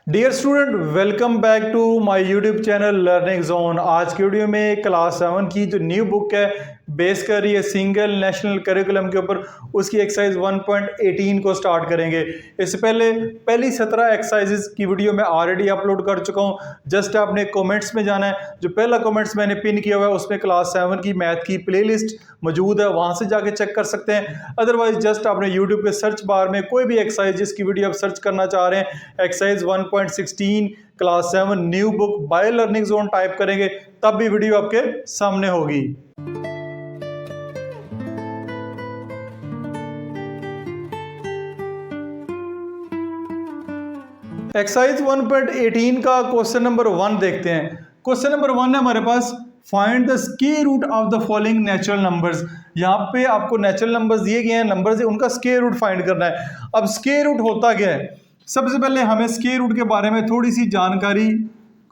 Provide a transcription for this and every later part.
Dear student, welcome back to my YouTube channel learning zone. आज की video में class 7 की जो न्यू बुक है बेस कर रही है सिंगल नेशनल करिकुलम के ऊपर, उसकी एक्सरसाइज 1.18 को स्टार्ट करेंगे। इससे पहले पहली 17 एक्सरसाइजेज की वीडियो मैं ऑलरेडी अपलोड कर चुका हूँ। जस्ट आपने कमेंट्स में जाना है, जो पहला कमेंट्स मैंने पिन किया हुआ है उसमें क्लास 7 की मैथ की प्लेलिस्ट मौजूद है, वहां से जाके चेक कर सकते हैं। अदरवाइज जस्ट आपने यूट्यूब के सर्च बार में कोई भी एक्सरसाइज जिसकी वीडियो आप सर्च करना चाह रहे हैं, exercise 1.16 class 7 new book by learning zone type करेंगे, तब भी वीडियो आपके सामने होगी। एक्सरसाइज 1.18 का क्वेश्चन नंबर 1 देखते हैं। क्वेश्चन नंबर 1 है हमारे पास, find the square root of the following natural numbers. यहाँ पे आपको नेचुरल नंबर्स दिए गए हैं, नंबर्स है, उनका स्क्वायर रूट फाइंड करना है। अब स्क्वायर रूट होता क्या है? सबसे पहले हमें स्क्वायर रूट के बारे में थोड़ी सी जानकारी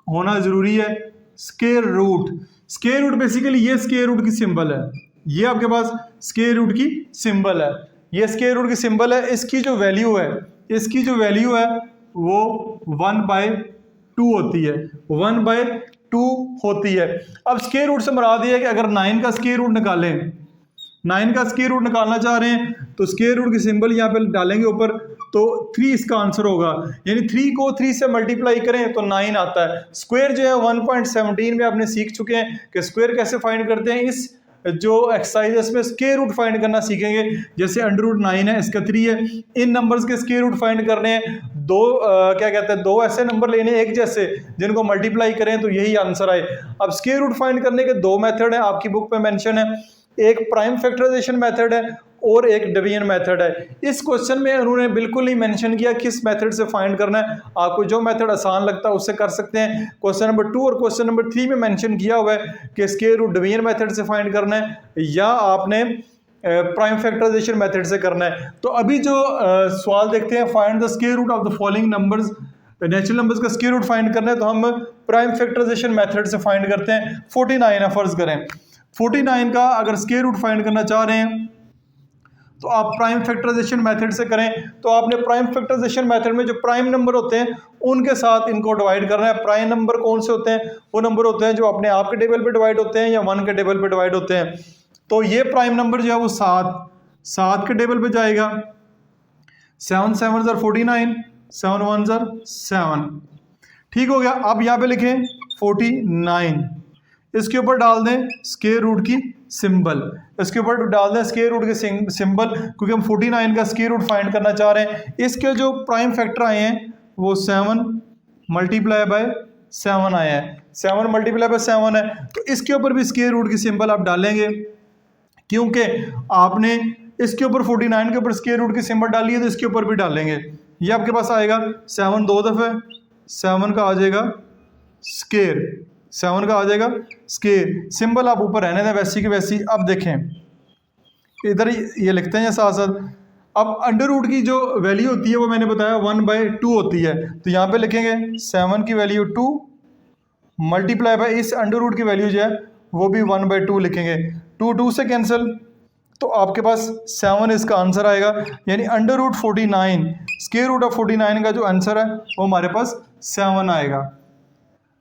होना जरूरी है। स्क्वायर रूट बेसिकली ये स्क्वायर रूट की सिंबल है, ये आपके पास स्क्वायर रूट की सिंबल है, ये स्क्वायर रूट की सिंबल है। इसकी जो वैल्यू है वो 1/2 होती है, 1/2 होती है। अब स्क्वायर रूट से मुराद ये है कि अगर 9 का स्क्वायर रूट निकालें, 9 का स्क्वायर रूट निकालना चाह रहे हैं तो स्क्वायर रूट की सिंबल यहाँ पे डालेंगे ऊपर, तो 3 इसका आंसर होगा। यानी 3 को 3 से मल्टीप्लाई करें तो 9 आता है। स्क्वायर जो है 1.17 में आपने सीख चुके हैं कि स्क्वायर कैसे फाइंड करते हैं। इस जो एक्सरसाइज में स्क्वायर रूट फाइंड करना सीखेंगे। जैसे √9 है, इसका 3 है, इन नंबर्स के स्क्वायर रूट फाइंड करने हैं। दो ऐसे नंबर लेने एक जैसे जिनको मल्टीप्लाई करें तो यही आंसर आए। अब स्क्वायर रूट फाइंड करने के 2 मेथड है, आपकी बुक पे मेंशन है। एक प्राइम फैक्टराइजेशन मेथड है और एक डिवीजन मेथड है। इस क्वेश्चन में उन्होंने बिल्कुल नहीं मेंशन किया किस मेथड से फाइंड करना है। आपको जो मेथड आसान लगता है उससे कर सकते हैं। क्वेश्चन नंबर 2 और क्वेश्चन नंबर 3 में मेंशन किया हुआ है कि स्क्वायर रूट डिवीजन मेथड से फाइंड करना है या आपने प्राइम फैक्टराइजेशन मेथड से करना है। तो अभी जो सवाल देखते हैं, find the square root of the following numbers, natural numbers का स्क्वायर रूट फाइंड करना है तो हम प्राइम फैक्टराइजेशन मेथड से फाइंड करते हैं। 49 है फर्ज करें, 49 का अगर स्क्वायर रूट फाइंड करना चाह रहे हैं तो आप प्राइम फैक्टराइजेशन मेथड से करें। तो आपने प्राइम फैक्टराइजेशन मेथड में जो प्राइम नंबर होते हैं उनके साथ इनको डिवाइड करना है। प्राइम नंबर कौन से होते हैं? वो नंबर होते हैं जो अपने आप के टेबल पे डिवाइड होते हैं या 1 के टेबल पे डिवाइड होते हैं। तो ये प्राइम नंबर जो है वो 7 के टेबल पे जाएगा। 7 7 ज़र 49, 7 1 ज़र 7। ठीक हो गया। अब यहाँ पे लिखें 49, इसके ऊपर डाल दें स्क्वायर रूट की सिंबल, इसके ऊपर डाल दें स्क्वायर रूट की सिंबल, क्योंकि हम 49 का स्क्वायर रूट फाइंड करना चाह रहे हैं। इसके जो प्राइम फैक्टर आए हैं वो 7 मल्टीप्लाई बाय 7 आए हैं, 7 मल्टीप्लाई बाय 7 है। तो इसके ऊपर भी स्क्वायर रूट की सिंबल आप डालेंगे, क्योंकि आपने इसके ऊपर 49 के ऊपर स्क्वायर रूट की सिंबल डाली है तो इसके ऊपर भी डालेंगे। ये आपके पास आएगा 7 2 दफ़े, 7 का आ जाएगा स्क्वायर, 7 का आ जाएगा स्क्वायर। सिंबल आप ऊपर रहने दें वैसी की वैसी। अब देखें इधर ये लिखते हैं साथ साथ। अब अंडर रूट की जो वैल्यू होती है वो मैंने बताया 1/2 होती है, तो यहाँ पे लिखेंगे 7 की वैल्यू 2 मल्टीप्लाई बाय इस अंडर रूट की वैल्यू जो है वो भी 1/2 लिखेंगे। 2 से कैंसिल, तो आपके पास 7 इसका आंसर आएगा। यानी under root 49, square root of 49 का जो आंसर है वो हमारे पास 7 आएगा।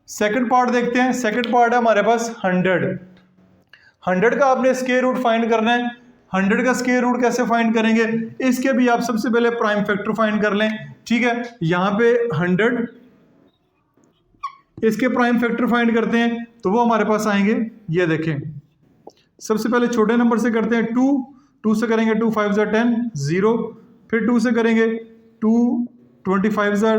सेकंड पार्ट देखते हैं। सेकंड पार्ट है हमारे पास 100 का आपने स्क्वायर रूट फाइंड करना है। 100 का स्क्वायर रूट कैसे फाइंड करेंगे? इसके भी आप सबसे पहले प्राइम फैक्टर फाइंड कर लें। ठीक है, यहाँ पे 100 इसके प्राइम फैक्टर फाइंड करते हैं तो वो हमारे पास आएंगे, ये देखें। सबसे पहले छोटे नंबर से करते हैं 2 से करेंगे 2 5 ज़र 10 0, फिर 2 से करेंगे 2 25 ज़र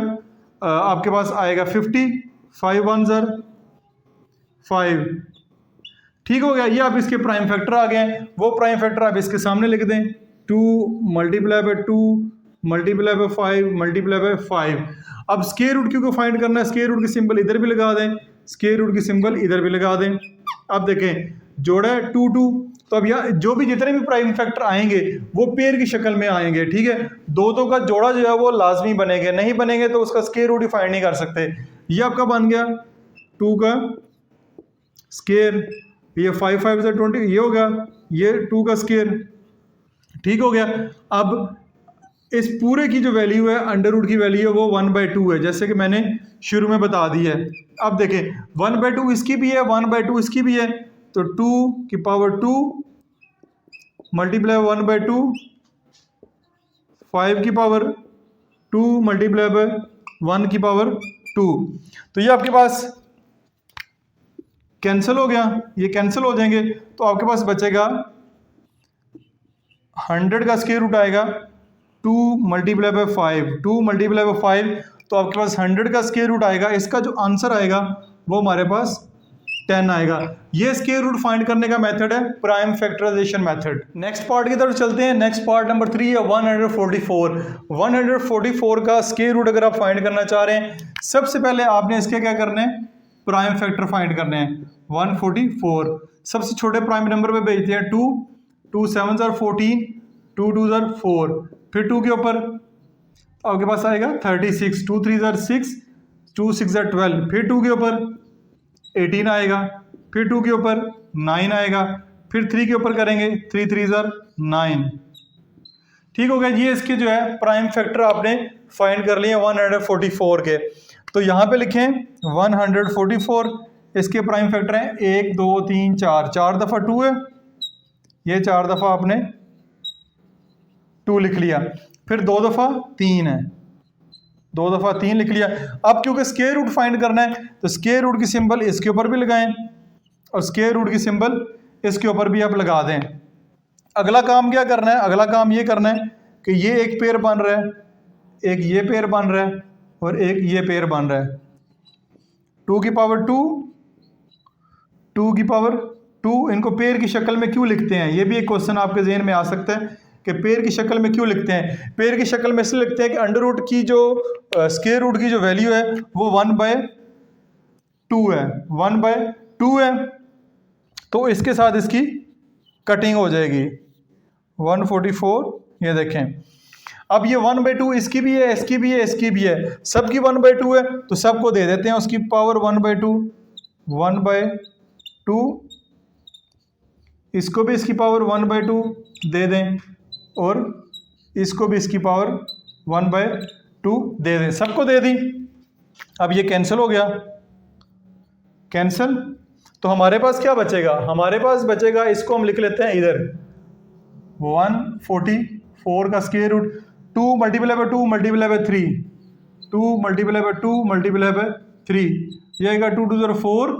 आपके पास आएगा 50, 5 1 ज़र 5। ठीक हो गया। ये आप इसके प्राइम फैक्टर आ गए हैं, वो प्राइम फैक्टर आप इसके सामने लिख दें। 2 multiply by 2 multiply by 5 multiply by 5। अब स्क्वायर रूट क्यों फाइंड करना है, स्क्वायर रूट की सिंबल इधर भी लगा दें, स्क्वायर रूट की सिंबल इधर भी लगा दें। अब देखें जोड़ा है 2 2, तो अब यहाँ जो भी जितने भी प्राइम फैक्टर आएंगे वो पेयर की शक्ल में आएंगे। ठीक है, दो का जोड़ा जो है वो लाजमी बनेंगे, नहीं बनेंगे तो उसका स्क्वायर रूट ही फाइंड नहीं कर सकते। ये आपका बन गया 2 का स्क्वायर, ये 5 5 ज़र 20, ये हो गया ये 2 का स्क्वायर। ठीक हो गया। अब इस पूरे की जो वैल्यू है अंडर रूट की वैल्यू है वो 1/2 है, जैसे कि मैंने शुरू में बता दी है। अब देखें 1/2 इसकी भी है, 1/2 इसकी भी है, तो 2 मल्टीप्लाई 1/2, 5 मल्टीप्लाई 1/2। तो ये आपके पास कैंसिल हो गया, ये कैंसिल हो जाएंगे, तो आपके पास बचेगा 100 का स्क्वायर रूट आएगा 2 मल्टीप्लाई बाय 5, तो आपके पास 100 का स्क्वायर रूट आएगा। इसका जो आंसर आएगा वो हमारे पास 10 आएगा। ये स्क्वायर रूट फाइंड करने का मेथड है prime factorization method. Next part की तरफ चलते हैं। नेक्स्ट पार्ट नंबर 3 है 144। 144 का स्क्वायर रूट अगर आप फाइंड करना चाह रहे हैं, सबसे पहले आपने इसके क्या करना है, प्राइम फैक्टर फाइंड करने हैं। 144 सबसे छोटे प्राइम नंबर पे भेजते हैं 2, 2 7 14, 2 2 4, फिर 2 के ऊपर आपके पास आएगा 36, 2 3 6, 2 6 12, फिर 2 के ऊपर 18 आएगा, फिर 2 के ऊपर 9 आएगा, फिर 3 के ऊपर करेंगे 3 3 9। ठीक हो गया। ये इसके जो है प्राइम फैक्टर आपने फाइंड कर लिए 144 के। तो यहाँ पे लिखें 144, इसके प्राइम फैक्टर हैं 1 2 3 4, 4 दफ़ा 2 है, ये 4 दफ़ा आपने 2 लिख लिया, फिर 2 दफ़ा 3 है, 2 दफ़ा 3 लिख लिया। अब क्योंकि स्क्वायर रूट फाइंड करना है तो स्क्वायर रूट की सिंबल इसके ऊपर भी लगाएं और स्क्वायर रूट की सिंबल इसके ऊपर भी आप लगा दें। अगला काम क्या करना है, अगला काम ये करना है कि ये एक पेयर बन रहा है, एक ये पेयर बन रहा है और एक ये पेयर बन रहा है। 2 की पावर 2, 2 की पावर 2, इनको पेयर की शक्ल में क्यों लिखते हैं, ये भी एक क्वेश्चन आपके जहन में आ सकता है कि पेयर की शक्ल में क्यों लिखते हैं। पेयर की शक्ल में इसलिए लिखते हैं कि अंडर रूट की जो स्क्वायर रूट की जो वैल्यू है वो 1/2 है, 1/2 है, तो इसके साथ इसकी कटिंग हो जाएगी। 144 ये देखें, अब ये 1/2 इसकी भी है, इसकी भी है, इसकी भी है, सबकी 1/2 है, तो सबको दे देते हैं उसकी पावर 1/2, 1/2, इसको भी इसकी पावर 1/2 दे दें और इसको भी इसकी पावर 1/2 दे दें, सबको दे दी। अब ये कैंसिल हो गया, कैंसिल, तो हमारे पास क्या बचेगा, हमारे पास बचेगा, इसको हम लिख लेते हैं इधर 144 का square root 2 multiply by 2 multiply by 3, 2 multiply by 2 multiply by 3, ये आएगा 2 2 4,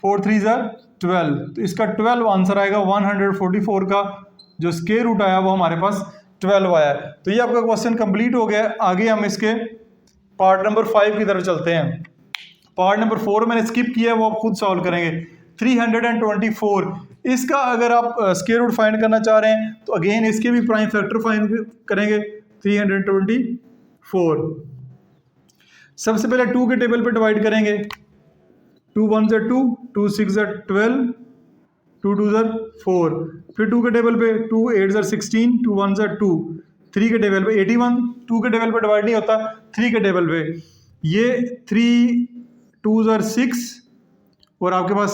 4 3 12, तो इसका 12 आंसर आएगा। 144 का जो स्क्वायर रूट आया वो हमारे पास 12 आया। तो ये आपका क्वेश्चन कंप्लीट हो गया। आगे हम इसके पार्ट नंबर 5 की तरफ चलते हैं। पार्ट नंबर 4 मैंने स्किप किया है, वो आप खुद सॉल्व करेंगे। 324, इसका अगर आप स्क्वायर रूट फाइंड करना चाह रहे हैं तो अगेन इसके भी प्राइम फैक्टर फाइंड करेंगे। 324 सबसे पहले 2 के टेबल पे डिवाइड करेंगे, 2 1 2, 2 6 12, 2 2 4, फिर 2 के टेबल पे 2 8 16, 2 1 2, 3 के टेबल पे 81, 2 के टेबल पे डिवाइड नहीं होता, 3 के टेबल पे ये 3 2 6 और आपके पास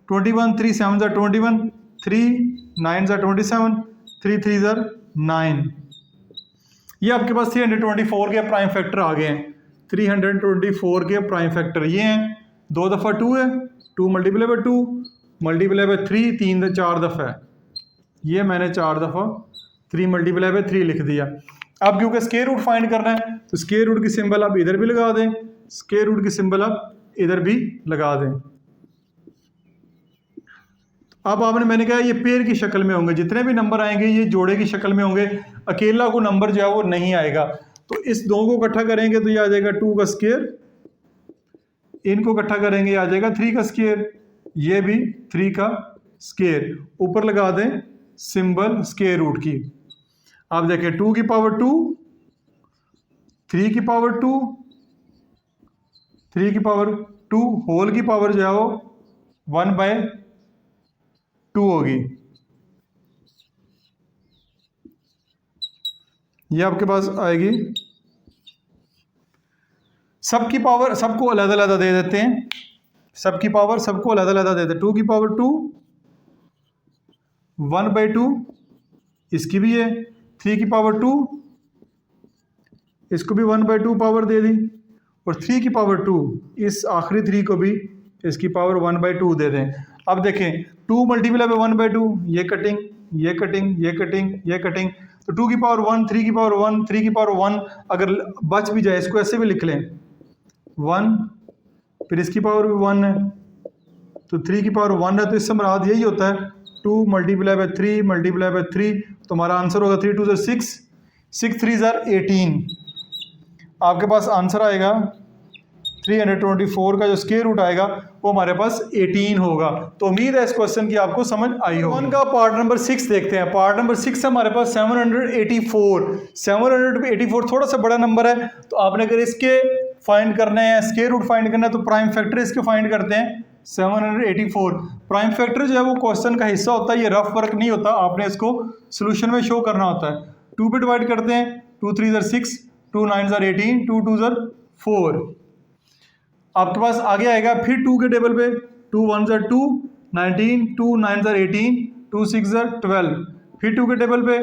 21, 3 7 21, 3 9 27, 3 3 9, ये आपके पास 324 के प्राइम फैक्टर आ गए हैं। 324 के प्राइम फैक्टर ये हैं, 2 दफ़ा 2 है, 2 मल्टीप्लाई बाय 2 मल्टीप्लाई बाय 3, 3 4 दफ़ा है, ये मैंने 4 दफ़ा 3 मल्टीप्लाई बाय 3 लिख दिया। अब क्योंकि स्क्वायर रूट फाइंड करना है तो स्क्वायर रूट की सिंबल आप इधर भी लगा दें, स्क्वायर रूट की सिंबल आप इधर भी लगा दें। अब आपने, मैंने कहा ये पेयर की शक्ल में होंगे, जितने भी नंबर आएंगे ये जोड़े की शक्ल में होंगे, अकेला को नंबर जो है वो नहीं आएगा। तो इस दो को इकट्ठा करेंगे तो ये आ जाएगा 2 का स्क्वायर, इनको इकट्ठा करेंगे आ जाएगा 3 का स्क्वायर, ये भी 3 का स्क्वायर, ऊपर लगा दें सिंबल स्क्वायर रूट की। आप देखें 2 की पावर 2, 3 की पावर 2, 3 की पावर 2, होल की पावर जो है वो 1/2 होगी। ये आपके पास आएगी, सबकी पावर सबको अलग अलग दे देते हैं, सबकी पावर सबको अलग अलग दे देते हैं। 2 की पावर 2, 1/2 इसकी भी है, 3 की पावर 2, इसको भी 1/2 पावर दे दी, और 3 की पावर 2 इस आखिरी 3 को भी इसकी पावर 1/2 दे दें। अब देखें 2 मल्टीप्लाई बाय 1/2, ये कटिंग, ये कटिंग, ये कटिंग, ये कटिंग, तो 2 की पावर 1, 3 की पावर 1, 3 की पावर 1 अगर बच भी जाए इसको ऐसे भी लिख लें 1, फिर इसकी पावर भी 1 है, तो 3 की पावर 1 है, तो इससे मुराद यही होता है 2 मल्टीप्लाई बाय 3 मल्टीप्लाई बाय 3, तो हमारा आंसर होगा 3 2 6, 6 3 18। आपके पास आंसर आएगा 324 का जो स्क्वायर रूट आएगा वो हमारे पास 18 होगा। तो उम्मीद है इस क्वेश्चन की आपको समझ आई होगी। 1 का पार्ट नंबर 6 देखते हैं। पार्ट नंबर 6 है हमारे पास 784 थोड़ा सा बड़ा नंबर है, तो आपने अगर इसके फाइंड करने हैं, स्क्वायर रूट फाइंड करना है, तो प्राइम फैक्टर इसके फाइंड करते हैं 784। प्राइम फैक्टर जो है वो क्वेश्चन का हिस्सा होता है, ये रफ वर्क नहीं होता, आपने इसको सोल्यूशन में शो करना होता है। 2 पे डिवाइड करते हैं, 2 3 6, 2 9 18, 2 2 4। आपके पास आगे आएगा फिर 2 के टेबल पे, 2 1 2 19, 2 9 18, 2 6 12, फिर 2 के टेबल पे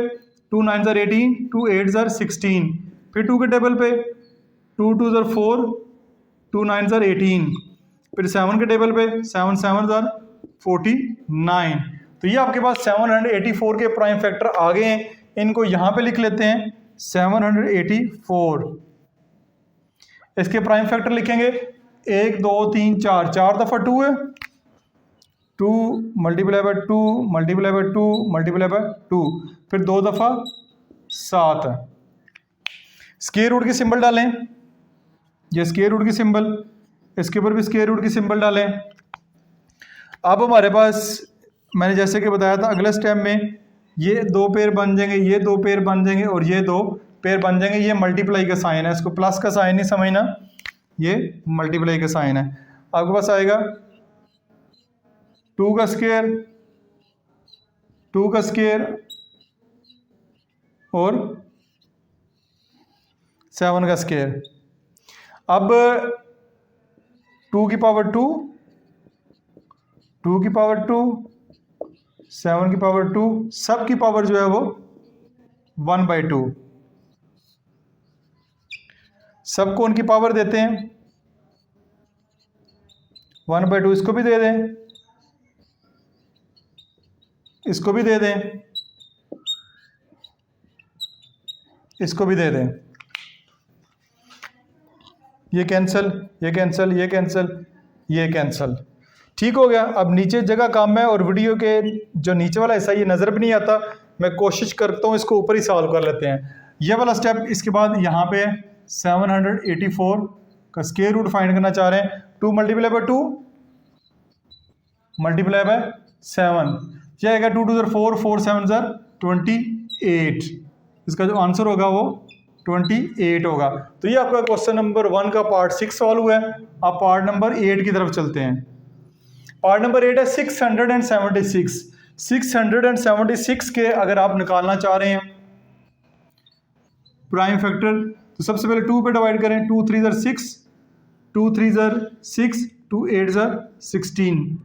2 9 18, 2 8 16, फिर 2 के टेबल पे 2 2 4, 2 9 18, फिर 7 के टेबल पे 7 7 49। तो ये आपके पास 784 के प्राइम फैक्टर आ गए हैं, इनको यहाँ पे लिख लेते हैं 784। इसके प्राइम फैक्टर लिखेंगे 1 2 3 4, 4 दफ़ा 2 है, 2 multiply by 2 multiply by 2 multiply by 2, फिर 2 दफ़ा 7 है। स्क्वायर रूट की सिंबल डालें, ये स्क्वायर रूट की सिंबल, इसके ऊपर भी स्क्वायर रूट की सिंबल डालें। अब हमारे पास मैंने जैसे कि बताया था अगले स्टेप में ये 2 पेयर बन जाएंगे, ये 2 पेयर बन जाएंगे और ये 2 पेयर बन जाएंगे। ये मल्टीप्लाई का साइन है, इसको प्लस का साइन नहीं समझना, ये मल्टीप्लाई का साइन है। आपके पास आएगा 2 का स्क्वायर, 2 का स्क्वायर और 7 का स्क्वायर। अब 2 की पावर 2, 2 की पावर 2, 7 की पावर 2, सब की पावर जो है वो 1/2। सबको उनकी पावर देते हैं 1/2। इसको भी दे दें, इसको भी दे दें, इसको भी दे दें, ये कैंसिल, ये कैंसिल, ये कैंसिल, ये कैंसिल। ठीक हो गया। अब नीचे जगह कम है और वीडियो के जो नीचे वाला हिस्सा ये नज़र भी नहीं आता, मैं कोशिश करता हूँ इसको ऊपर ही सॉल्व कर लेते हैं। ये वाला स्टेप, इसके बाद यहाँ पे 784 का स्क्वायर रूट फाइंड करना चाह रहे हैं। 2 मल्टीप्लाई बाय 2 मल्टीप्लाई बाय 7, यह आएगा 2 2 4, 4 7 28। इसका जो आंसर होगा वो 28 होगा। तो ये आपका क्वेश्चन नंबर 1 का पार्ट 6 सॉल्व हुआ है। आप पार्ट नंबर 8 की तरफ चलते हैं। पार्ट नंबर 8 है 676। 676 के अगर आप निकालना चाह रहे हैं प्राइम फैक्टर, तो सबसे पहले 2 पे डिवाइड करें, 2 3 6, 2 3 6, 2 8 16,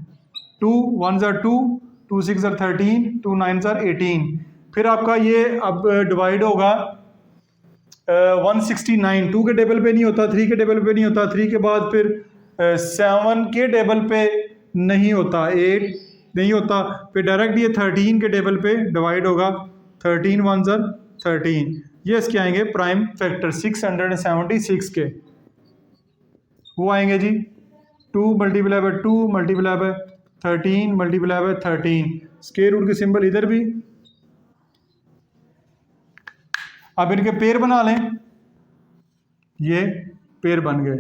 2 1 2, 2 6 13, 2 9 18। फिर आपका ये अब डिवाइड होगा 169। 2 के टेबल पे नहीं होता, 3 के टेबल पे नहीं होता, 3 के बाद फिर 7 के टेबल पे नहीं होता, 8 नहीं होता, फिर डायरेक्ट ये 13 के टेबल पे डिवाइड होगा, 13 1 13। ये इसके आएंगे प्राइम फैक्टर 676 के, वो आएंगे जी 2 multiply by 2 multiply by 13 multiply by 13। Square root की सिंबल इधर भी। अब इनके पेयर बना लें, ये पेयर बन गए।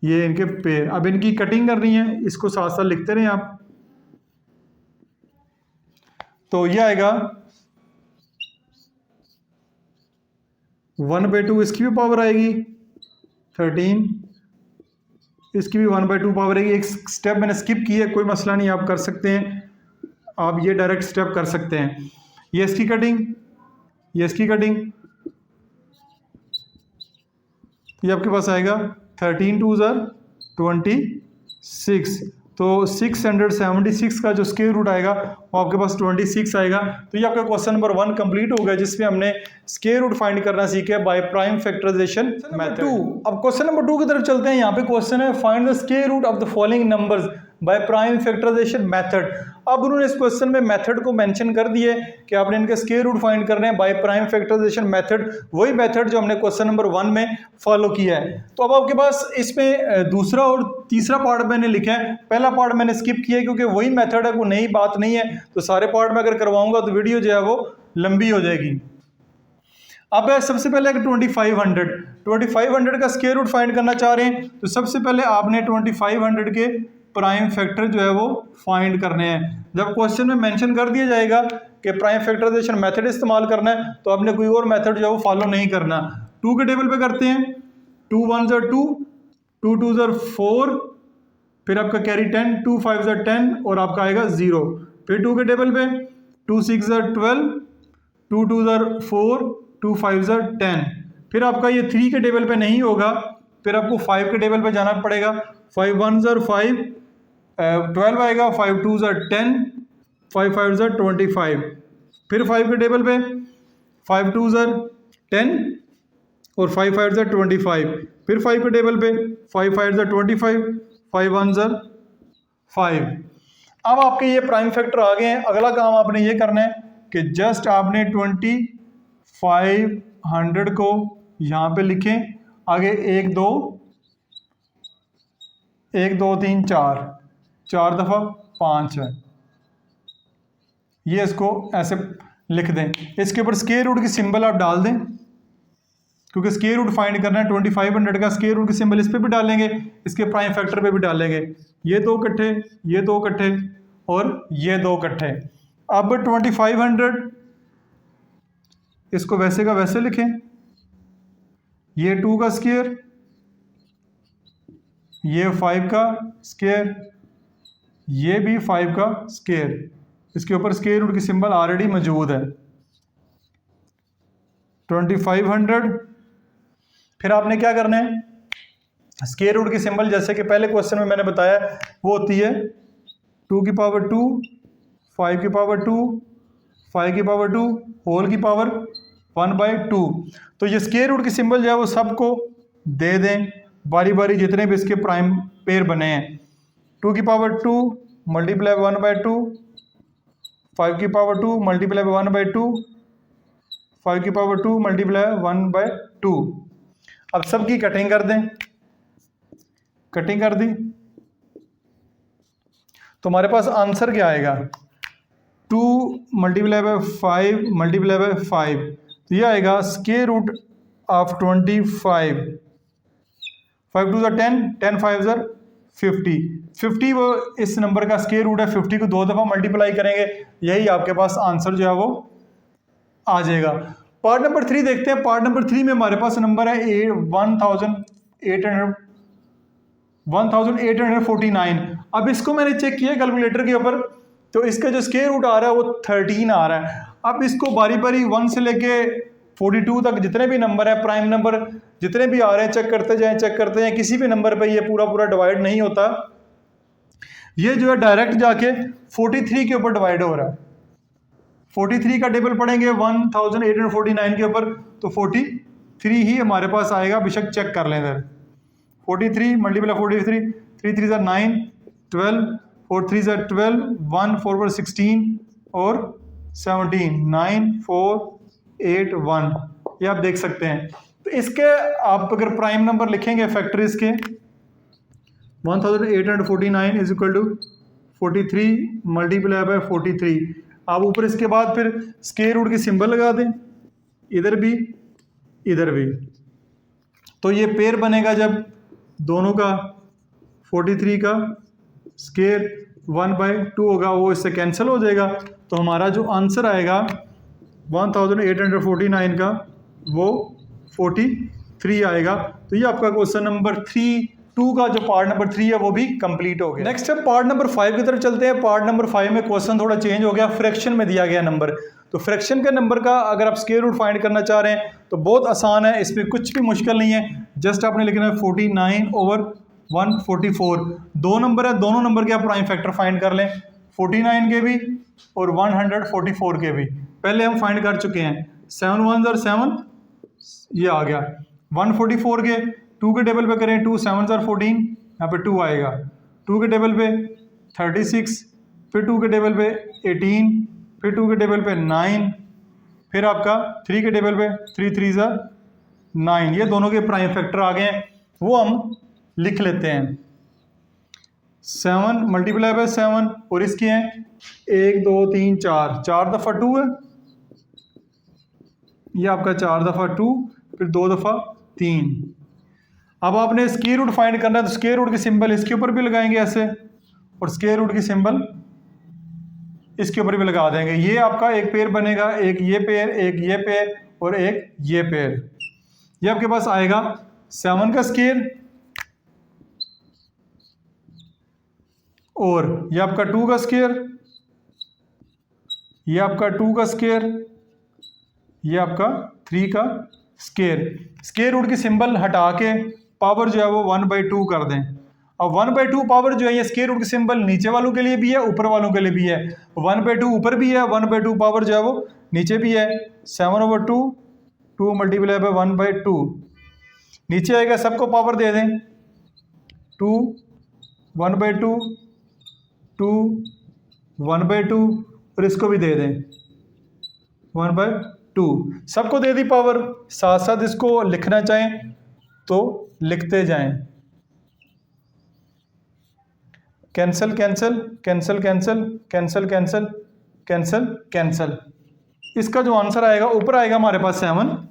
ये इनके पेयर। अब इनकी कटिंग करनी है, इसको साथ साथ लिखते रहें आप। तो ये आएगा 1/2, इसकी भी पावर आएगी 13, इसकी भी 1/2 पावर आएगी। एक स्टेप मैंने स्किप किया है, कोई मसला नहीं, आप कर सकते हैं, आप ये डायरेक्ट स्टेप कर सकते हैं। ये इसकी कटिंग, ये इसकी कटिंग, ये आपके पास आएगा 13 2 26। तो 676 का जो स्क्वायर रूट आएगा वो आपके पास 26 आएगा। तो ये आपका क्वेश्चन नंबर 1 कंप्लीट हो गया, जिसमें हमने स्क्वायर रूट फाइंड करना सीखा बाय प्राइम फैक्टराइजेशन मेथड। 2, अब क्वेश्चन नंबर 2 की तरफ चलते हैं। यहाँ पे क्वेश्चन है find the square root of the following numbers by prime factorization method. अब उन्होंने इस क्वेश्चन में मेथड को मेंशन कर दिए कि आपने इनके स्क्वायर रूट फाइंड करने हैं बाय प्राइम फैक्टराइजेशन मेथड, वही मेथड जो हमने क्वेश्चन नंबर 1 में फॉलो किया है। तो अब आपके पास इसमें दूसरा और तीसरा पार्ट मैंने लिखा है, पहला पार्ट मैंने स्किप किया है क्योंकि वही मेथड है, कोई नई बात नहीं है। तो सारे पार्ट में अगर करवाऊंगा तो वीडियो जो है वो लंबी हो जाएगी। अब सबसे पहले 2500 का स्क्वायर रूट फाइंड करना चाह रहे हैं, तो सबसे पहले आपने 2500 के प्राइम फैक्टर जो है वो फाइंड करने हैं। जब क्वेश्चन में मेंशन कर दिया जाएगा कि प्राइम फैक्टराइजेशन मेथड इस्तेमाल करना है, तो आपने कोई और मेथड जो है वो फॉलो नहीं करना। 2 के टेबल पे करते हैं, 2 1 ज़ा 2, 2 2 ज़ा 4, फिर आपका कैरी 10, 2 5 ज़ा 10 और आपका आएगा 0। फिर 2 के टेबल पे 2 6 ज़ा 12, 2 2 ज़ा 4, 2 5 ज़ा 10। फिर आपका ये 3 के टेबल पे नहीं होगा, फिर आपको 5 के टेबल पे जाना पड़ेगा। 5 1 ज़ा 5, 12 आएगा, 5 2 ज़ा 10, 5 5 ज़ा 25। फिर 5 के टेबल पे 5 2 ज़ा 10 और 5 5 ज़ा 25। फिर 5 के टेबल पे 5 5 ज़ा 25, 5 1 ज़ा 5। अब आपके ये प्राइम फैक्टर आ गए हैं। अगला काम आपने ये करना है कि जस्ट आपने 2500 को यहाँ पे लिखें, आगे 1 2 3 4 दफ़ा 5 है, ये इसको ऐसे लिख दें। इसके ऊपर स्क्वायर रूट की सिंबल आप डाल दें, क्योंकि स्क्वायर रूट फाइंड करना है। 2500 का स्क्वायर रूट की सिंबल इस पे भी डालेंगे, इसके प्राइम फैक्टर पे भी डालेंगे। ये 2 इकट्ठे, ये 2 इकट्ठे और ये 2 इकट्ठे। अब 2500 इसको वैसे का वैसे लिखें, ये 2 का स्क्वायर, ये 5 का स्क्वायर, ये भी 5 का स्क्वायर। इसके ऊपर स्क्वायर रूट की सिंबल ऑलरेडी मौजूद है। 2500, फिर आपने क्या करना है, स्क्वायर रूट की सिंबल जैसे कि पहले क्वेश्चन में मैंने बताया वो होती है 2 की पावर 2, 5 की पावर 2, 5 की पावर 2, होल की पावर 1/2। तो ये स्क्वायर रूट की सिंबल जो है वो सबको दे दें बारी बारी, जितने भी इसके प्राइम पेयर बने हैं। 2 की पावर 2 मल्टीप्लाई 1/2, 5 की पावर 2 मल्टीप्लाई 1/2, 5 की पावर 2 मल्टीप्लाई 1/2। अब सबकी कटिंग कर दें, कटिंग कर दी तो हमारे पास आंसर क्या आएगा, 2 मल्टीप्लाई बाय 5 मल्टीप्लाई बाय 5, तो ये आएगा स्क्वायर रूट ऑफ 25। 5 2 ज़ा 10, 10 5 ज़ा 50। 50 वो इस नंबर का स्क्वायर रूट है, 50 को 2 दफ़ा मल्टीप्लाई करेंगे, यही आपके पास आंसर जो है वो आ जाएगा। पार्ट नंबर 3 देखते हैं। पार्ट नंबर 3 में हमारे पास नंबर है 1849। अब इसको मैंने चेक किया कैलकुलेटर के ऊपर, तो इसका जो स्क्वायर रूट आ रहा है वो 13 आ रहा है। अब इसको बारी बारी 1 से लेके 42 तक जितने भी नंबर है, प्राइम नंबर जितने भी आ रहे हैं, चेक करते जाएं। किसी भी नंबर पे ये पूरा पूरा डिवाइड नहीं होता, ये जो है डायरेक्ट जाके 43 के ऊपर डिवाइड हो रहा है। 43 का टेबल पढ़ेंगे 1849 के ऊपर, तो 43 ही हमारे पास आएगा। बेशक चेक कर लें इधर, 43 मल्टीप्लाई 43, 3 3 ज़ा 9, 12, 4 3 ज़ा 12, 1 4 4 16 और 17, 9 4 8 1, ये आप देख सकते हैं। तो इसके आप अगर प्राइम नंबर लिखेंगे फैक्टर इसके 1849 is equal to 43 multiply by 43। आप ऊपर इसके बाद फिर स्क्वायर रूट की सिंबल लगा दें, इधर भी इधर भी, तो ये पेयर बनेगा जब दोनों का 43 का स्क्वायर 1/2 होगा, वो इससे कैंसिल हो जाएगा। तो हमारा जो आंसर आएगा 1849 का वो 43 आएगा। तो ये आपका क्वेश्चन नंबर 2 का जो पार्ट नंबर 3 है वो भी कंप्लीट हो गया। नेक्स्ट है पार्ट नंबर 5 की तरफ चलते हैं। पार्ट नंबर 5 में क्वेश्चन थोड़ा चेंज हो गया, फ्रैक्शन में दिया गया नंबर। तो फ्रैक्शन के नंबर का अगर आप स्क्वायर रूट फाइंड करना चाह रहे हैं तो बहुत आसान है, इसमें कुछ भी मुश्किल नहीं है। जस्ट आपने लिखना है 49/100। 144। दो नंबर है, दोनों नंबर के आप प्राइम फैक्टर फाइंड कर लें, 49 के भी और 144 के भी। पहले हम फाइंड कर चुके हैं, 7 1 ज़र 7, ये आ गया। 144 के 2 के टेबल पे करें, 2 7 ज़र 14, यहाँ पे 2 आएगा। 2 के टेबल पे 36, फिर 2 के टेबल पे 18, फिर 2 के टेबल पे 9, फिर आपका 3 के टेबल पे 3 3 ज़र 9। ये दोनों के प्राइम फैक्टर आ गए हैं, वो हम लिख लेते हैं। 7 मल्टीप्लाई बाय 7 और इसके हैं 1 2 3 4, 4 दफ़ा 2 है, ये आपका 4 दफ़ा 2, फिर 2 दफ़ा 3। अब आपने स्क्वायर रूट फाइंड करना है, तो स्क्वायर रूट की सिंबल इसके ऊपर भी लगाएंगे ऐसे, और स्क्वायर रूट की सिंबल इसके ऊपर भी लगा देंगे। ये आपका एक पेयर बनेगा, एक ये पेयर, एक ये पेयर और एक ये पेयर। ये आपके पास आएगा 7 का स्क्वायर, और ये आपका 2 का स्क्वायर, ये आपका 2 का स्क्वायर, ये आपका 3 का स्क्वायर। स्क्वायर रूट की सिंबल हटा के पावर जो है वो 1/2 कर दें। अब 1/2 पावर जो है, ये स्क्वायर रूट की सिंबल नीचे वालों के लिए भी है, ऊपर वालों के लिए भी है। 1/2 ऊपर भी है, 1/2 पावर जो है वो नीचे भी है। 7/2, 2 मल्टीप्लाई बाय 1/2, नीचे आएगा, सबको पावर दे दें, 2 1/2, 2 1/2, और इसको भी दे दें 1/2, सबको दे दी पावर। साथ साथ इसको लिखना चाहें तो लिखते जाएं। Cancel cancel cancel cancel cancel cancel cancel cancel. इसका जो आंसर आएगा, ऊपर आएगा हमारे पास 7,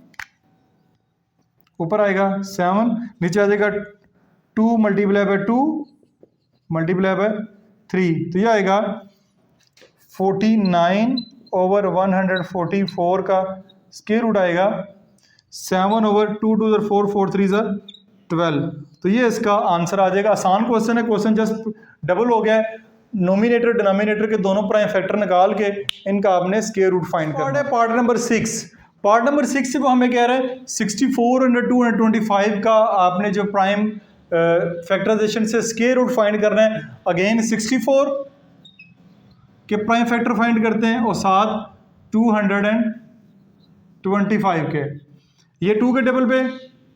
ऊपर आएगा 7, नीचे आ जाएगा 2 मल्टीप्लाई बाय 2 मल्टीप्लाई बाय 3, तो ये आएगा 49/144 का स्क्वायर रूट आएगा 7/2 2 ज़र 4 4 3 ज़र 12। तो ये इसका आंसर आ जाएगा। आसान क्वेश्चन है, क्वेश्चन जस्ट डबल हो गया है। नोमिनेटर डिनोमिनेटर के दोनों प्राइम फैक्टर निकाल के इनका आपने स्क्वायर रूट फाइंड करना है। पार्ट नंबर 6, पार्ट नंबर 6 से वो हमें कह रहा है 64/225 का आपने जो प्राइम फैक्टराइजेशन से स्क्वायर रूट फाइंड करना है। अगेन 64 के प्राइम फैक्टर फाइंड करते हैं, और साथ 225 के। ये 2 के टेबल पे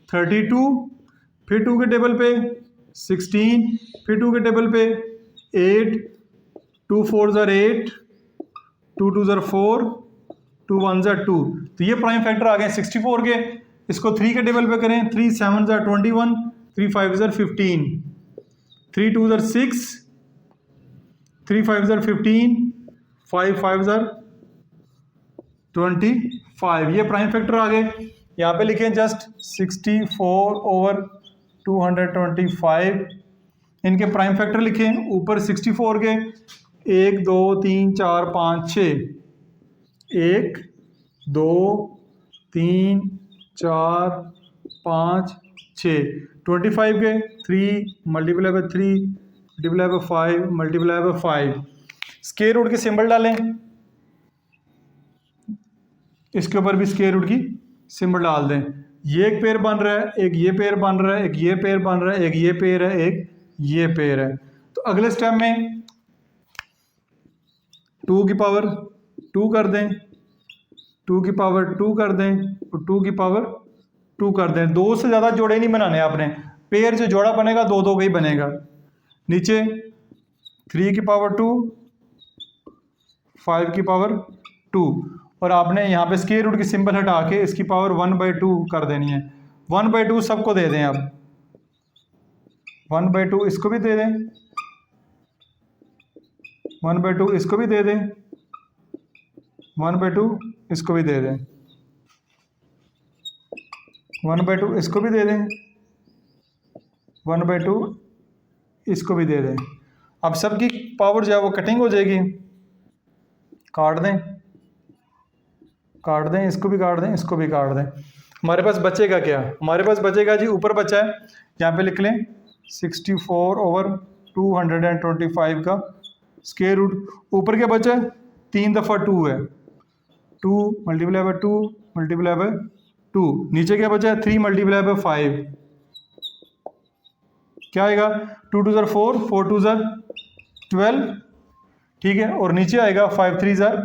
32, फिर 2 के टेबल पे 16, फिर 2 के टेबल पे 8, 2 4 ज़र 8, 2 2 ज़र 4, 2 1 ज़र 2। तो ये प्राइम फैक्टर आ गए 64 के। इसको 3 के टेबल पे करें, 3 7 ज़र 21, 3 5 ज़र 15, 3 2 ज़र 6, 3 5 ज़र 15, 5 5 ज़र 25। ये प्राइम फैक्टर आ गए। यहाँ पे लिखें जस्ट 64/225, इनके प्राइम फैक्टर लिखें। ऊपर 64 के 1 2 3 4 5 6, 1 2 3 4 5 6, 25 के 3 multiply by 3 multiply by 5 multiply by 5। Square root के सिंबल डालें, इसके ऊपर भी स्क्वायर रूट की सिंबल डाल दें। ये एक पेयर बन रहा है, एक ये पेयर बन रहा है, एक ये पेयर बन रहा है, एक ये पेयर है, एक ये पेयर है। तो अगले स्टेप में 2 की पावर 2 कर दें, 2 की पावर 2 कर दें, और 2 की पावर 2 कर दें। 2 से ज़्यादा जोड़े नहीं बनाने आपने, पेयर जो जोड़ा बनेगा 2 2 का ही बनेगा। नीचे 3 की पावर 2, 5 की पावर 2, और आपने यहाँ पे स्क्वायर रूट की सिंबल हटा के इसकी पावर 1/2 कर देनी है। 1/2 सबको दे दें। अब 1/2 इसको भी दे दें, 1/2 इसको भी दे दें, 1/2 इसको भी दे दें, 1/2 इसको भी दे दें, 1/2 इसको भी दे दें। अब सबकी पावर जो है वो कटिंग हो जाएगी, काट दें, काट दें, इसको भी काट दें, इसको भी काट दें। हमारे पास बचेगा क्या? हमारे पास बचेगा जी, ऊपर बचा है, यहाँ पे लिख लें 64/225 का स्क्वायर रूट। ऊपर क्या बचा है? 3 दफ़ा 2 है, 2 मल्टीप्लाई बाय 2 मल्टीप्लाई बाय 2। नीचे क्या बचा है? 3 मल्टीप्लाई बाय 5। क्या आएगा, 2 2 ज़र 4, 4 2 ज़र 12, ठीक है, और नीचे आएगा 5 3 ज़र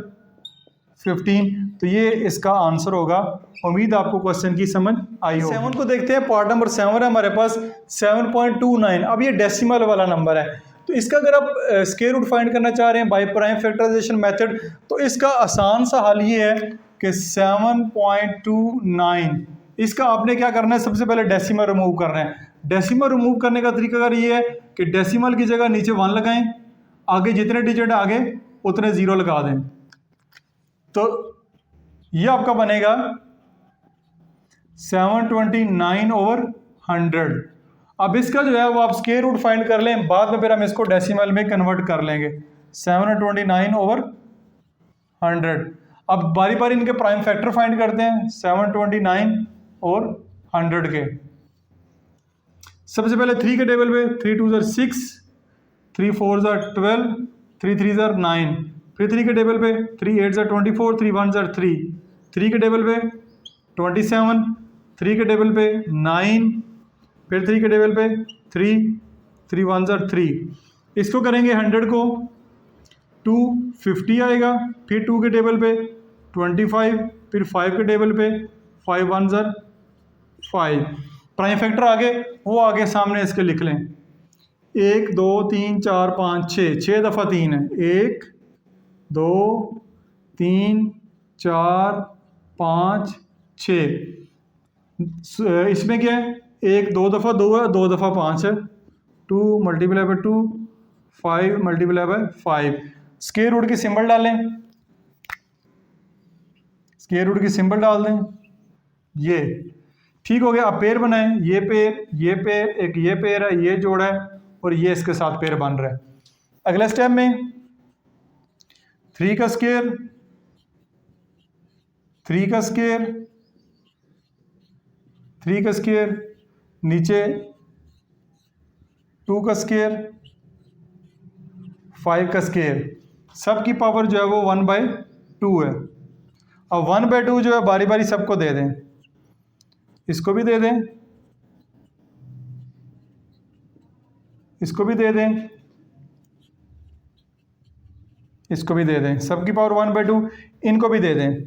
15। तो ये इसका आंसर होगा। उम्मीद आपको क्वेश्चन की समझ आई हो। 7 को देखते हैं, पार्ट नंबर 7 है हमारे पास 7.29। अब ये डेसिमल वाला नंबर है, तो इसका अगर आप स्क्वायर रूट फाइंड करना चाह रहे हैं बाय प्राइम फैक्टराइजेशन मेथड, तो इसका आसान सा हल ये है कि 7.29, इसका आपने क्या करना है, सबसे पहले डेसिमल रिमूव करना है। डेसिमल रिमूव करने का तरीका अगर ये है कि डेसिमल की जगह नीचे 1 लगाएं, आगे जितने डिजिट आगे उतने 0 लगा दें, तो ये आपका बनेगा 729/100। अब इसका जो है वो आप स्क्वायर रूट फाइंड कर लें, बाद में फिर हम इसको डेसिमल में कन्वर्ट कर लेंगे। 729/100। अब बारी बारी इनके प्राइम फैक्टर फाइंड करते हैं, 729 और 100 के। सबसे पहले 3 के टेबल पे 3 2 ज़र 6, 3 4 ज़र 12, 3 3 ज़र 9। फिर 3 के टेबल पे 3 8 ज़र 24, 3 1 ज़र 3, 3 के टेबल पे 27, 3 के टेबल पे 9, फिर 3 के टेबल पे 3, 3 1 ज़र 3। इसको करेंगे 100 को, 250 आएगा। फिर 2 के टेबल पे 25, फिर 5 के टेबल पे 5 1 ज़र 5। प्राइम फैक्टर आगे, वो आगे सामने इसके लिख लें, 1 2 3 4 5 6, 6 दफ़ा 3 है, 1 2 3 4 5 6। इसमें क्या है, 1 2 दफ़ा 2 है, 2 दफ़ा 5 है, 2 multiply by 2, 5 multiply by 5। Square root की सिंबल डालें, स्क्वायर रूट की सिंबल डाल दें, ये ठीक हो गया। अब पेयर बनाएं, ये पेयर, ये पेयर, एक ये पेयर है, ये जोड़ा है, और ये इसके साथ पेयर बन रहा है। अगले स्टेप में 3 का स्क्वायर, 3 का स्क्वायर, 3 का स्क्वायर, नीचे 2 का स्क्वायर, 5 का स्क्वायर, सब की पावर जो है वो 1/2 है। अब 1/2 जो है बारी बारी सबको दे दें, इसको भी दे दें, इसको भी दे दें, इसको भी दे दें, सबकी पावर 1/2, इनको भी दे दें,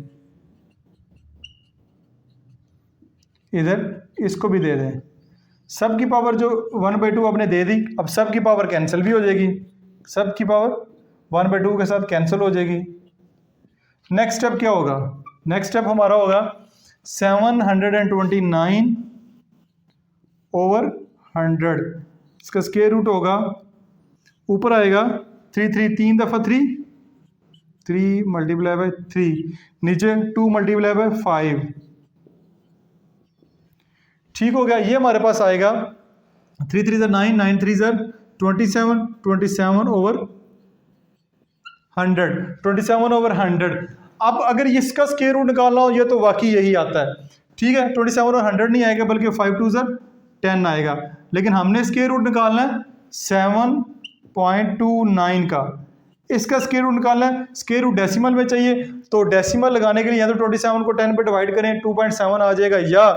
इधर इसको भी दे दें। सब की पावर जो 1/2 आपने दे दी, अब सब की पावर कैंसिल भी हो जाएगी, सब की पावर 1/2 के साथ कैंसिल हो जाएगी। नेक्स्ट स्टेप क्या होगा, नेक्स्ट स्टेप हमारा होगा 729/100। इसका स्क्वायर रूट होगा, ऊपर आएगा 3 3, 3 दफ़ा 3, 3 मल्टीप्लाई बाय 3, नीचे 2 मल्टीप्लाई बाय 5। ठीक हो गया। ये हमारे पास आएगा 3 3 ज़र 9, 9 3 ज़र 27, 27/100, 27/100। अब अगर इसका स्क्वायर रूट निकालना हो, ये तो वाकई यही आता है, ठीक है, 27/100 नहीं आएगा, बल्कि 5 2 ज़र 10 आएगा। लेकिन हमने स्क्वायर रूट निकालना है 7.29 का, इसका स्क्वायर रूट निकालना है। स्क्वायर रूट डेसिमल में चाहिए, तो डेसिमल लगाने के लिए या तो 27 को 10 पे डिवाइड करें, 2.7 आ जाएगा, या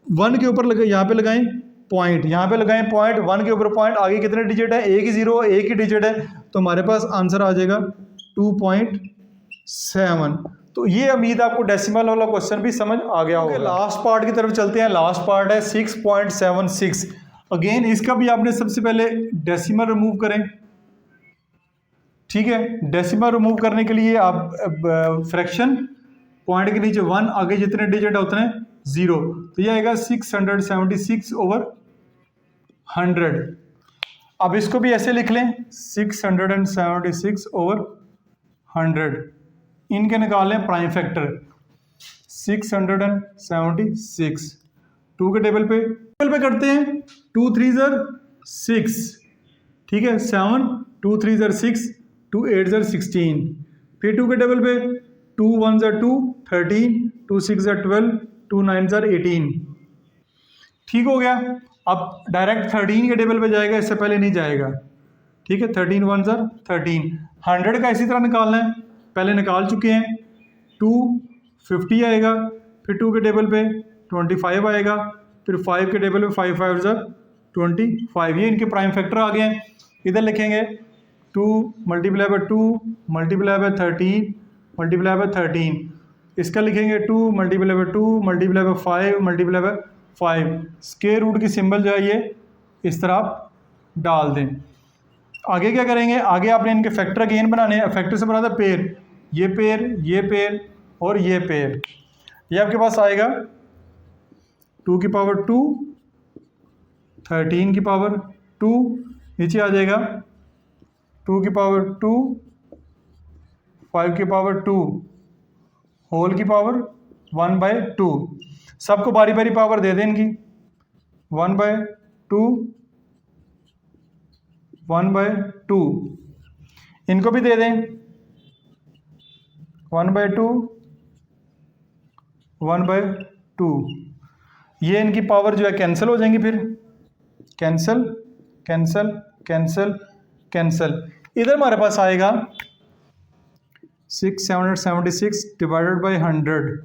1 के ऊपर लगे, यहाँ पे लगाएं पॉइंट, यहाँ पे लगाएं पॉइंट, 1 के ऊपर पॉइंट, आगे कितने डिजिट है, एक ही जीरो, एक ही डिजिट है, तो हमारे पास आंसर आ जाएगा 2.7। तो ये उम्मीद आपको डेसिमल वाला क्वेश्चन भी समझ आ गया होगा। लास्ट पार्ट की तरफ चलते हैं। लास्ट पार्ट है 6.76। अगेन इसका भी आपने सबसे पहले डेसिमल रिमूव करें, ठीक है। डेसिमल रिमूव करने के लिए आप फ्रैक्शन, पॉइंट के नीचे 1, आगे जितने डिजिट है उतने 0, तो ये आएगा 676/100। अब इसको भी ऐसे लिख लें, 676/100। इनके निकाल लें प्राइम फैक्टर, 676, 2 के टेबल पे करते हैं, 2 3 ज़र 6, ठीक है, 7, 2 3 ज़र 6, 2 8 ज़र 16। फिर 2 के टेबल पे 2 1 ज़र 2, 13, 2 6 ज़र 12, 2 9 ज़र 18। ठीक हो गया। अब डायरेक्ट 13 के टेबल पे जाएगा, इससे पहले नहीं जाएगा, ठीक है। 13 1 ज़र 13। 100 का इसी तरह निकालना है, पहले निकाल चुके हैं। 250 आएगा, फिर 2 के टेबल पे 25 आएगा, फिर 5 के टेबल पे 5 5 ज़र 25, ये इनके प्राइम फैक्टर आ गए हैं। इधर लिखेंगे 2 multiply by 2 multiply by 13 multiply by 13, इसका लिखेंगे 2 multiply by 2 multiply by 5 multiply by 5। Square root की सिंबल जो है ये इस तरह आप डाल दें। आगे क्या करेंगे, आगे आपने इनके फैक्टर अगेन बनाने हैं। फैक्टर से बना था पेयर, ये पेयर, ये पेयर और ये पेयर। ये आपके पास आएगा 2 की पावर 2 13 की पावर 2, नीचे आ जाएगा 2 की पावर 2 5 की पावर 2 होल की पावर 1/2। सबको बारी बारी पावर दे दें इनकी, 1/2 1/2, इनको भी दे दें 1/2 1/2। ये इनकी पावर जो है कैंसिल हो जाएंगी, फिर कैंसिल कैंसिल कैंसिल कैंसिल। इधर हमारे पास आएगा 6776 डिवाइडेड बाई 100,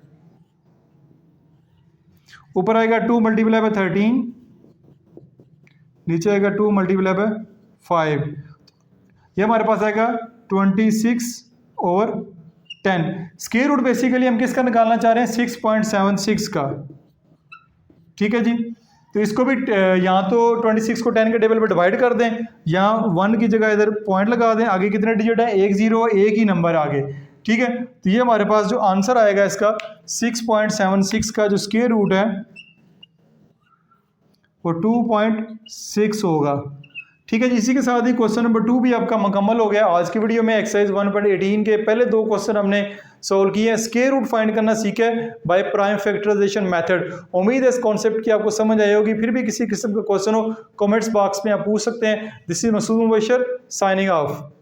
ऊपर आएगा 2 मल्टीप्लाई बाय 13, नीचे आएगा 2 मल्टीप्लाई बाय 5, ये हमारे पास आएगा 26/10। स्क्वायर रूट बेसिकली हम किसका निकालना चाह रहे हैं, 6.76 का। ठीक है जी, तो इसको भी यहाँ तो 26 को 10 के टेबल पे डिवाइड कर दें, यहाँ 1 की जगह इधर पॉइंट लगा दें। आगे कितने डिजिट है, 1 0, एक ही नंबर आगे। ठीक है, तो ये हमारे पास जो आंसर आएगा इसका 6.76 का जो स्क्वायर रूट है वो 2.6 होगा। ठीक है जी, इसी के साथ ही क्वेश्चन नंबर 2 भी आपका मुकम्मल हो गया। आज की वीडियो में एक्सरसाइज 1.18 के पहले 2 क्वेश्चन हमने सॉल्व किए हैं। स्क्वायर रूट फाइंड करना सीखा है बाय प्राइम फैक्टराइजेशन मेथड। उम्मीद है इस कॉन्सेप्ट की आपको समझ आई होगी। फिर भी किसी किस्म का क्वेश्चन हो कमेंट्स बॉक्स में आप पूछ सकते हैं। This is Masood Mubashar signing of.